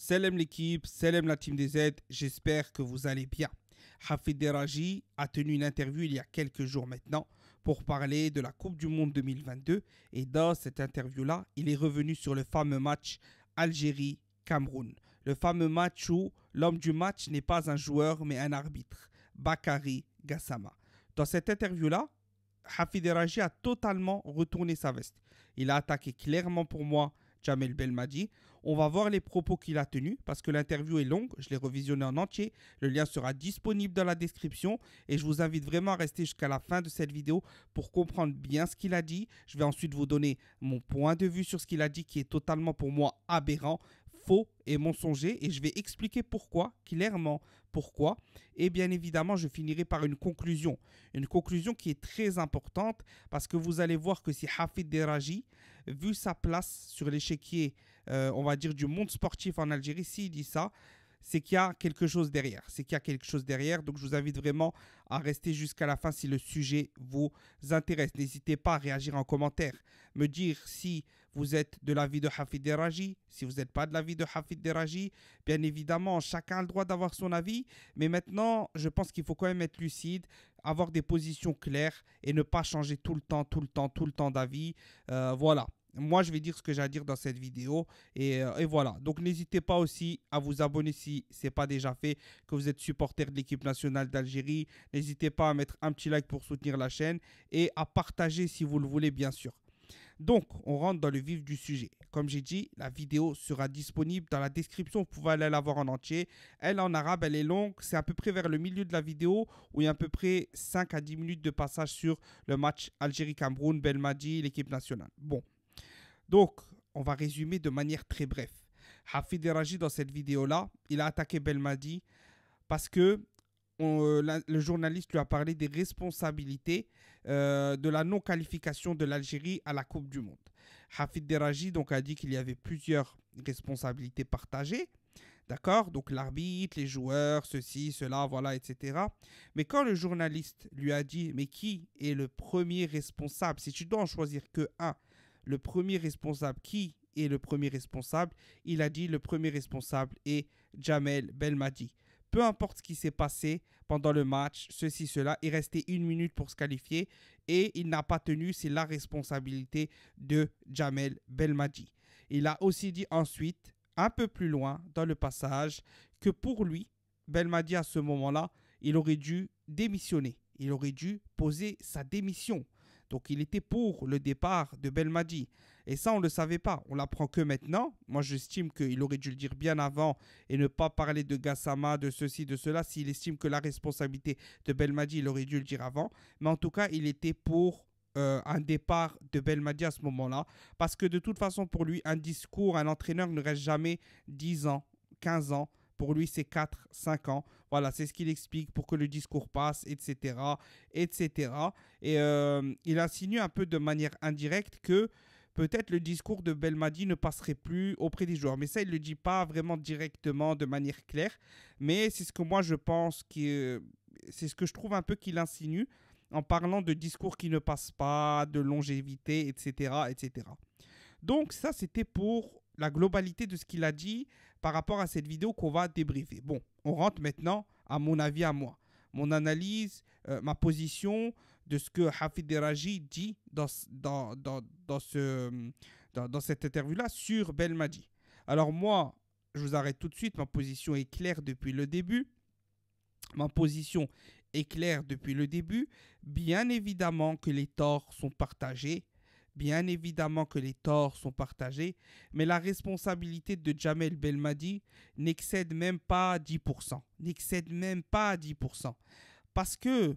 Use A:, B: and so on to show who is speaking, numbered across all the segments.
A: Salam l'équipe, salam la team des Z, j'espère que vous allez bien. Hafid Deraji a tenu une interview il y a quelques jours maintenant pour parler de la Coupe du Monde 2022 et dans cette interview-là, il est revenu sur le fameux match Algérie-Cameroun. Le fameux match où l'homme du match n'est pas un joueur mais un arbitre, Bakary Gassama. Dans cette interview-là, Hafid Deraji a totalement retourné sa veste. Il a attaqué clairement pour moi Jamel Belmadi. On va voir les propos qu'il a tenus parce que l'interview est longue, je l'ai revisionné en entier. Le lien sera disponible dans la description et je vous invite vraiment à rester jusqu'à la fin de cette vidéo pour comprendre bien ce qu'il a dit. Je vais ensuite vous donner mon point de vue sur ce qu'il a dit qui est totalement pour moi aberrant, faux et mensonger et je vais expliquer pourquoi, clairement pourquoi. Et bien évidemment, je finirai par une conclusion qui est très importante parce que vous allez voir que si Hafid Deraji, vu sa place sur l'échiquier, on va dire du monde sportif en Algérie, s'il dit ça, c'est qu'il y a quelque chose derrière. Donc je vous invite vraiment à rester jusqu'à la fin si le sujet vous intéresse. N'hésitez pas à réagir en commentaire, me dire si vous êtes de l'avis de Hafid Deraji, si vous n'êtes pas de l'avis de Hafid Deraji. Bien évidemment, chacun a le droit d'avoir son avis, mais maintenant, je pense qu'il faut quand même être lucide, avoir des positions claires et ne pas changer tout le temps d'avis. Voilà. Moi, je vais dire ce que j'ai à dire dans cette vidéo et voilà. Donc, n'hésitez pas aussi à vous abonner si ce n'est pas déjà fait, que vous êtes supporter de l'équipe nationale d'Algérie. N'hésitez pas à mettre un petit like pour soutenir la chaîne et à partager si vous le voulez, bien sûr. Donc, on rentre dans le vif du sujet. Comme j'ai dit, la vidéo sera disponible dans la description. Vous pouvez aller la voir en entier. Elle est en arabe, elle est longue. C'est à peu près vers le milieu de la vidéo où il y a à peu près 5 à 10 minutes de passage sur le match Algérie-Cameroun, Belmadi, l'équipe nationale. Bon. Donc, on va résumer de manière très brève. Hafid Deraji, dans cette vidéo-là, il a attaqué Belmadi parce que le journaliste lui a parlé des responsabilités de la non-qualification de l'Algérie à la Coupe du Monde. Hafid Deraji donc, a dit qu'il y avait plusieurs responsabilités partagées. D'accord? Donc l'arbitre, les joueurs, ceci, cela, voilà, etc. Mais quand le journaliste lui a dit « Mais qui est le premier responsable? Si tu dois en choisir que un, le premier responsable, qui est le premier responsable ?» Il a dit le premier responsable est Jamel Belmadi. Peu importe ce qui s'est passé pendant le match, ceci, cela, il restait 1 minute pour se qualifier et il n'a pas tenu, c'est la responsabilité de Jamel Belmadi. Il a aussi dit ensuite, un peu plus loin dans le passage, que pour lui, Belmadi à ce moment-là, il aurait dû démissionner. Il aurait dû poser sa démission. Donc, il était pour le départ de Belmadi. Et ça, on ne le savait pas. On l'apprend que maintenant. Moi, j'estime qu'il aurait dû le dire bien avant et ne pas parler de Gassama, de ceci, de cela. S'il estime que la responsabilité de Belmadi, il aurait dû le dire avant. Mais en tout cas, il était pour un départ de Belmadi à ce moment-là. Parce que de toute façon, pour lui, un discours, un entraîneur ne reste jamais 10 ans, 15 ans. Pour lui, c'est 4, 5 ans. Voilà, c'est ce qu'il explique pour que le discours passe, etc. etc. Et il insinue un peu de manière indirecte que peut-être le discours de Belmadi ne passerait plus auprès des joueurs. Mais ça, il ne le dit pas vraiment directement, de manière claire. Mais c'est ce que moi, je pense, c'est ce que je trouve un peu qu'il insinue en parlant de discours qui ne passent pas, de longévité, etc. etc. Donc ça, c'était pour la globalité de ce qu'il a dit par rapport à cette vidéo qu'on va débriefer. Bon, on rentre maintenant à mon avis à moi. Mon analyse, ma position de ce que Hafid Deraji dit dans cette interview-là sur Belmadi. Alors moi, je vous arrête tout de suite. Ma position est claire depuis le début. Bien évidemment que les torts sont partagés. Mais la responsabilité de Jamel Belmadi n'excède même pas 10%. Parce que,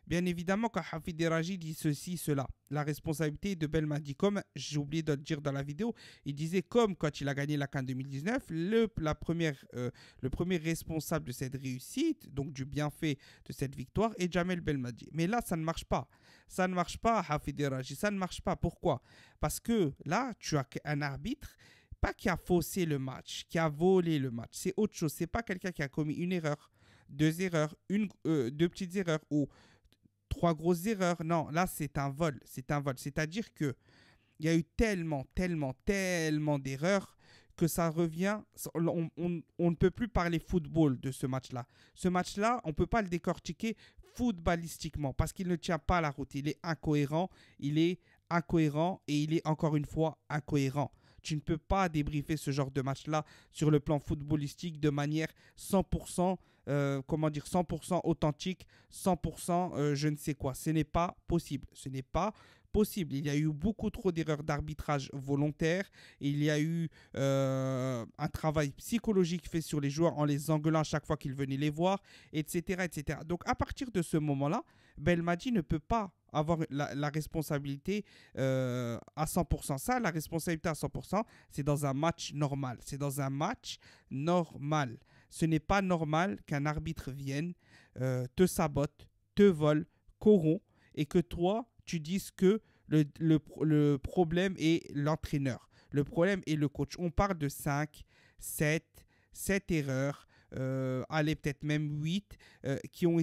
A: bien évidemment, quand Hafid Deraji dit ceci, cela, la responsabilité de Belmadi, comme j'ai oublié de le dire dans la vidéo, il disait comme quand il a gagné la CAN 2019, le premier responsable de cette réussite, donc du bienfait de cette victoire, est Jamel Belmadi. Mais là, ça ne marche pas. Hafid Deraji, ça ne marche pas. Pourquoi? Parce que là, tu as un arbitre, pas qui a faussé le match, qui a volé le match. C'est autre chose. C'est pas quelqu'un qui a commis une erreur, 2 erreurs, deux petites erreurs ou 3 grosses erreurs. Non, là, c'est un vol. C'est-à-dire que il y a eu tellement d'erreurs que ça revient, on ne peut plus parler football de ce match-là. Ce match-là, on ne peut pas le décortiquer footballistiquement parce qu'il ne tient pas la route. Il est incohérent et il est encore une fois incohérent. Tu ne peux pas débriefer ce genre de match-là sur le plan footballistique de manière 100%, 100% authentique, 100% je ne sais quoi. Ce n'est pas possible. Ce n'est pas possible. Il y a eu beaucoup trop d'erreurs d'arbitrage volontaires. Il y a eu un travail psychologique fait sur les joueurs en les engueulant à chaque fois qu'ils venaient les voir, etc., etc. Donc à partir de ce moment-là, Belmadi ne peut pas avoir la responsabilité à 100%. Ça, la responsabilité à 100%, c'est dans un match normal. C'est dans un match normal. Ce n'est pas normal qu'un arbitre vienne, te sabote, te vole, corrompt et que toi, tu dises que le problème est l'entraîneur. Le problème est le coach. On parle de 5, 7 erreurs, allez peut-être même 8, qui ont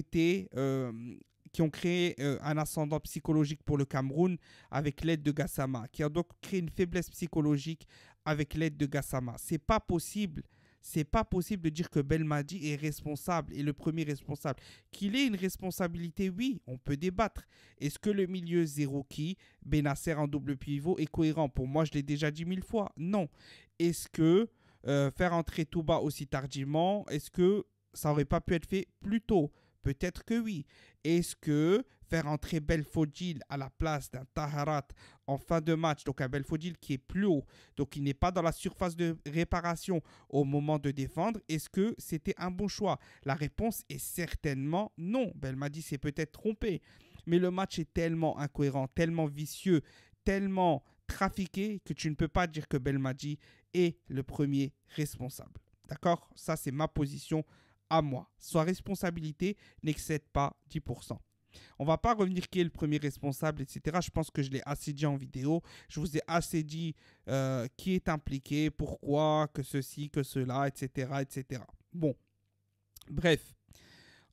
A: créé un ascendant psychologique pour le Cameroun avec l'aide de Gassama, qui a donc créé une faiblesse psychologique avec l'aide de Gassama. C'est pas possible. C'est pas possible de dire que Belmadi est responsable, est le premier responsable. Qu'il ait une responsabilité, oui, on peut débattre. Est-ce que le milieu Zerouki, Benasser en double pivot est cohérent? Pour moi, je l'ai déjà dit 1000 fois. Non. Est-ce que faire entrer Touba aussi tardivement, est-ce que ça aurait pas pu être fait plus tôt? Peut-être que oui. Est-ce que faire entrer Belfodil à la place d'un Taharat en fin de match, donc un Belfodil qui est plus haut, donc il n'est pas dans la surface de réparation au moment de défendre, est-ce que c'était un bon choix? La réponse est certainement non. Belmadi s'est peut-être trompé, mais le match est tellement incohérent, tellement vicieux, tellement trafiqué que tu ne peux pas dire que Belmadi est le premier responsable. D'accord? Ça, c'est ma position à moi. Sa responsabilité n'excède pas 10%. On ne va pas revenir qui est le premier responsable, etc. Je pense que je l'ai assez dit en vidéo. Je vous ai assez dit qui est impliqué, pourquoi, que ceci, que cela, etc., etc. Bon, bref.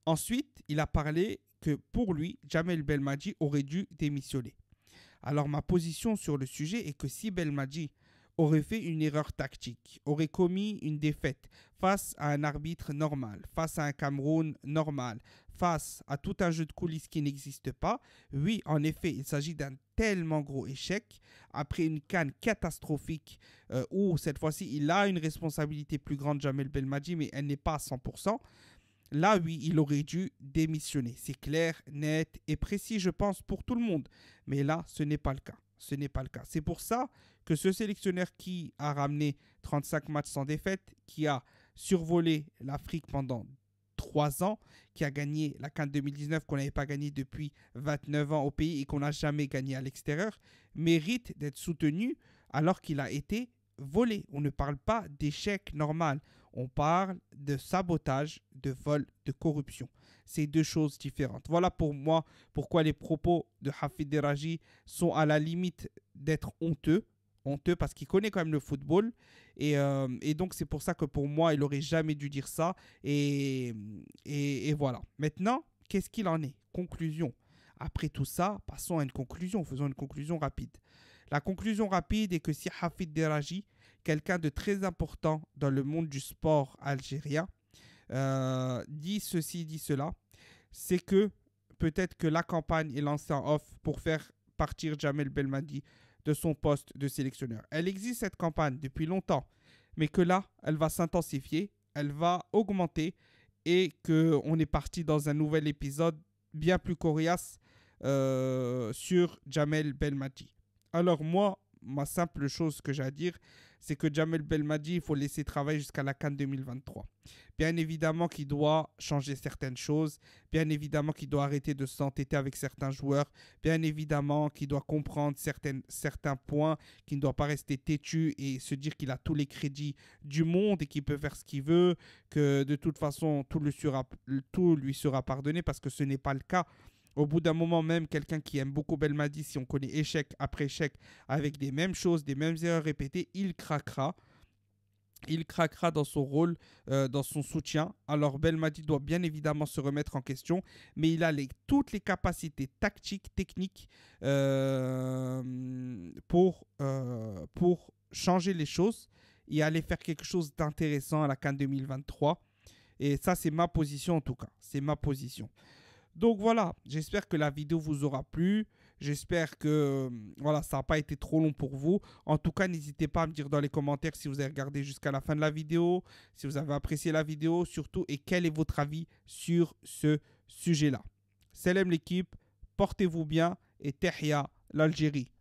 A: Ensuite, il a parlé que pour lui, Jamel Belmadi aurait dû démissionner. Alors ma position sur le sujet est que si Belmadi aurait fait une erreur tactique, aurait commis une défaite face à un arbitre normal, face à un Cameroun normal, face à tout un jeu de coulisses qui n'existe pas, oui, en effet, il s'agit d'un tellement gros échec, après une CAN catastrophique, où cette fois-ci, il a une responsabilité plus grande, Jamel Belmadi, mais elle n'est pas à 100%. Là, oui, il aurait dû démissionner. C'est clair, net et précis, je pense, pour tout le monde. Mais là, ce n'est pas le cas. Ce n'est pas le cas. C'est pour ça que ce sélectionneur qui a ramené 35 matchs sans défaite, qui a survolé l'Afrique pendant 3 ans, qui a gagné la CAN 2019 qu'on n'avait pas gagné depuis 29 ans au pays et qu'on n'a jamais gagné à l'extérieur, mérite d'être soutenu alors qu'il a été volé. On ne parle pas d'échec normal. On parle de sabotage, de vol, de corruption. C'est deux choses différentes. Voilà pour moi pourquoi les propos de Hafid Raji sont à la limite d'être honteux. Honteux parce qu'il connaît quand même le football. Et donc c'est pour ça que pour moi, il n'aurait jamais dû dire ça. Et voilà. Maintenant, qu'est-ce qu'il en est? Conclusion. Après tout ça, passons à une conclusion. Faisons une conclusion rapide. La conclusion rapide est que si Hafid Raji, quelqu'un de très important dans le monde du sport algérien, dit ceci, dit cela, c'est que peut-être que la campagne est lancée en off pour faire partir Jamel Belmadi de son poste de sélectionneur. Elle existe cette campagne depuis longtemps, mais que là, elle va s'intensifier, elle va augmenter et qu'on est parti dans un nouvel épisode bien plus coriace sur Jamel Belmadi. Alors moi, ma simple chose que j'ai à dire, c'est que Jamel Belmadi, il faut laisser travailler jusqu'à la CAN 2023. Bien évidemment qu'il doit changer certaines choses, bien évidemment qu'il doit arrêter de s'entêter avec certains joueurs, bien évidemment qu'il doit comprendre certains points, qu'il ne doit pas rester têtu et se dire qu'il a tous les crédits du monde et qu'il peut faire ce qu'il veut, que de toute façon tout lui sera pardonné parce que ce n'est pas le cas. Au bout d'un moment même, quelqu'un qui aime beaucoup Belmadi, si on connaît échec après échec avec des mêmes choses, des mêmes erreurs répétées, il craquera. Il craquera dans son rôle, dans son soutien. Alors Belmadi doit bien évidemment se remettre en question, mais il a toutes les capacités tactiques, techniques pour changer les choses et aller faire quelque chose d'intéressant à la CAN 2023. Et ça, c'est ma position en tout cas. C'est ma position. Donc voilà, j'espère que la vidéo vous aura plu. J'espère que voilà, ça n'a pas été trop long pour vous. En tout cas, n'hésitez pas à me dire dans les commentaires si vous avez regardé jusqu'à la fin de la vidéo, si vous avez apprécié la vidéo surtout et quel est votre avis sur ce sujet-là. Salam l'équipe, portez-vous bien et Tehya l'Algérie.